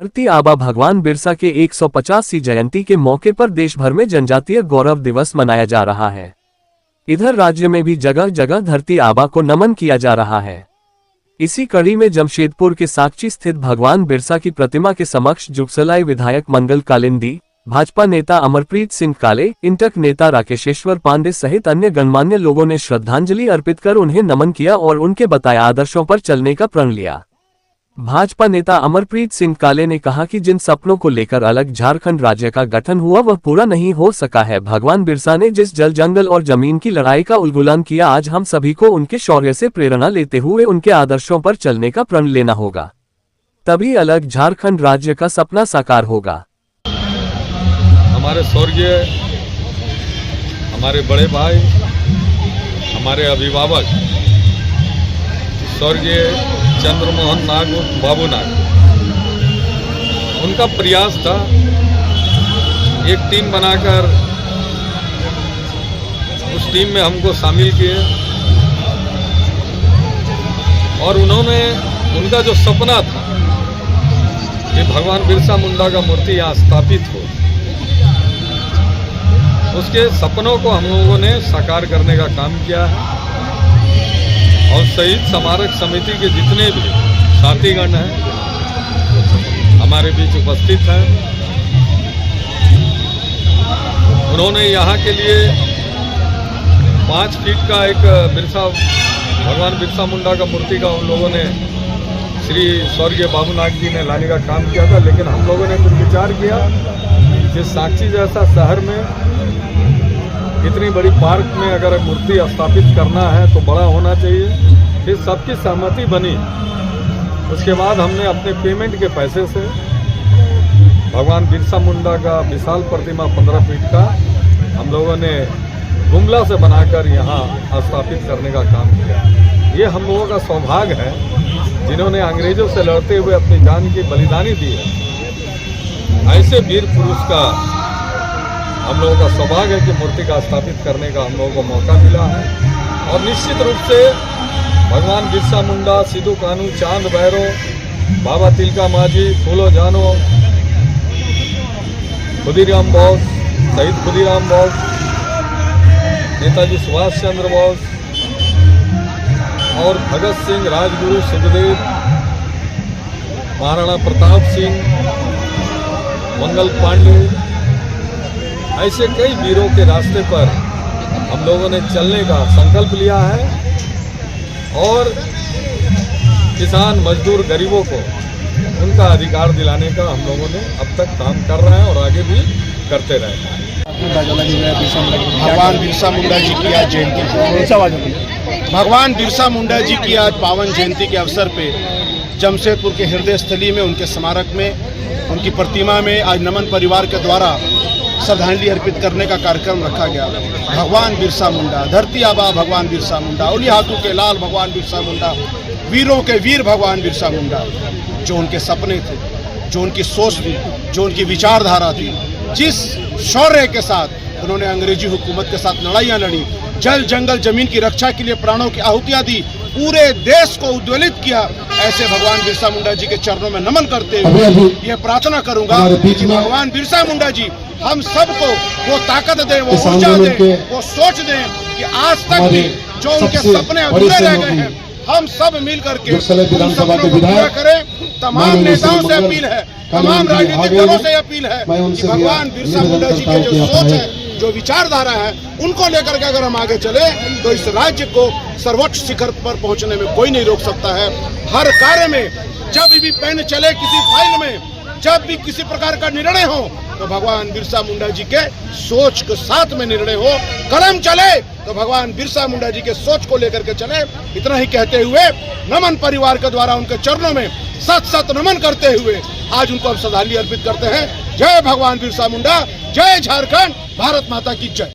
धरती आबा भगवान बिरसा के 150वीं जयंती के मौके पर देश भर में जनजातीय गौरव दिवस मनाया जा रहा है। इधर राज्य में भी जगह जगह धरती आबा को नमन किया जा रहा है। इसी कड़ी में जमशेदपुर के साकची स्थित भगवान बिरसा की प्रतिमा के समक्ष जुगसलाई विधायक मंगल कालिंदी, भाजपा नेता अमरप्रीत सिंह काले, इंटक नेता राकेशेश्वर पांडे सहित अन्य गणमान्य लोगों ने श्रद्धांजलि अर्पित कर उन्हें नमन किया और उनके बताए आदर्शों पर चलने का प्रण लिया। भाजपा नेता अमरप्रीत सिंह काले ने कहा कि जिन सपनों को लेकर अलग झारखंड राज्य का गठन हुआ वह पूरा नहीं हो सका है। भगवान बिरसा ने जिस जल जंगल और जमीन की लड़ाई का उल्गुलान किया, आज हम सभी को उनके शौर्य से प्रेरणा लेते हुए उनके आदर्शों पर चलने का प्रण लेना होगा, तभी अलग झारखंड राज्य का सपना साकार होगा। हमारे स्वर्गीय, हमारे बड़े भाई, हमारे अभिभावक स्वर्गीय चंद्रमोहन नाग बाबू नाग, उनका प्रयास था एक टीम बनाकर, उस टीम में हमको शामिल किए और उन्होंने उनका जो सपना था कि भगवान बिरसा मुंडा का मूर्ति यहाँ स्थापित हो, उसके सपनों को हम लोगों ने साकार करने का काम किया है। और शहीद स्मारक समिति के जितने भी साथीगण हैं हमारे बीच उपस्थित हैं, उन्होंने यहाँ के लिए 5 फीट का एक भगवान बिरसा मुंडा का मूर्ति का उन लोगों ने श्री स्वर्गीय बाबू नाग जी ने लाने का काम किया था। लेकिन हम लोगों ने फिर विचार किया कि साकची जैसा शहर में इतनी बड़ी पार्क में अगर मूर्ति स्थापित करना है तो बड़ा होना चाहिए। फिर सबकी सहमति बनी। उसके बाद हमने अपने पेमेंट के पैसे से भगवान बिरसा मुंडा का विशाल प्रतिमा 15 फीट का हम लोगों ने गुमला से बनाकर यहाँ स्थापित करने का काम किया। ये हम लोगों का सौभाग्य है, जिन्होंने अंग्रेजों से लड़ते हुए अपनी जान की बलिदानी दी है। ऐसे वीर पुरुष का हम लोगों का सौभाग्य है कि मूर्ति का स्थापित करने का हम लोगों को मौका मिला है। और निश्चित रूप से भगवान बिरसा मुंडा, सिद्धू कानू, चांद भैरो, बाबा तिलका माझी, फूलो जानो, खुदीराम बोस, शहीद खुदीराम बोस, नेताजी सुभाष चंद्र बोस और भगत सिंह, राजगुरु, सुखदेव, महाराणा प्रताप सिंह, मंगल पांडे, ऐसे कई वीरों के रास्ते पर हम लोगों ने चलने का संकल्प लिया है और किसान, मजदूर, गरीबों को उनका अधिकार दिलाने का हम लोगों ने अब तक काम कर रहे हैं और आगे भी करते रहेंगे। भगवान बिरसा मुंडा जी की आज जयंती, भगवान बिरसा मुंडा जी की आज पावन जयंती के अवसर पे जमशेदपुर के हृदय स्थली में उनके स्मारक में उनकी प्रतिमा में आज नमन परिवार के द्वारा श्रद्धांजलि अर्पित करने का कार्यक्रम रखा गया। भगवान बिरसा मुंडा, धरती आबा भगवान बिरसा मुंडा, उली हाथों के लाल भगवान बिरसा मुंडा, वीरों के वीर भगवान बिरसा मुंडा, जो उनके सपने थे, जो उनकी सोच थी, जो उनकी विचारधारा थी, जिस शौर्य के साथ उन्होंने अंग्रेजी हुकूमत के साथ लड़ाइयाँ लड़ी, जल जंगल जमीन की रक्षा के लिए प्राणों की आहुतियाँ दी, पूरे देश को उद्वेलित किया, ऐसे भगवान बिरसा मुंडा जी के चरणों में नमन करते हुए यह प्रार्थना करूंगा कि भगवान बिरसा मुंडा जी हम सबको वो ताकत दें, वो ऊर्जा दें, वो सोच दें कि आज तक भी जो उनके सपने अधूरे रह गए हैं, हम सब मिल करके उन सपनों को पूरा करें। तमाम नेताओं से अपील है, तमाम राजनीतिक दलों से अपील है कि भगवान बिरसा मुंडा जी की जो सोच है, जो विचारधारा है, उनको लेकर के अगर हम आगे चले तो इस राज्य को सर्वोच्च शिखर पर पहुंचने में कोई नहीं रोक सकता है। हर कार्य में जब भी पेन चले, किसी फाइल में जब भी किसी प्रकार का निर्णय हो तो भगवान बिरसा मुंडा जी के सोच के साथ में निर्णय हो, कलम चले तो भगवान बिरसा मुंडा जी के सोच को लेकर के चले। इतना ही कहते हुए नमन परिवार के द्वारा उनके चरणों में सत सत नमन करते हुए आज उनको हम श्रद्धांजलि अर्पित करते हैं। जय भगवान बिरसा मुंडा, जय झारखंड, भारत माता की जय।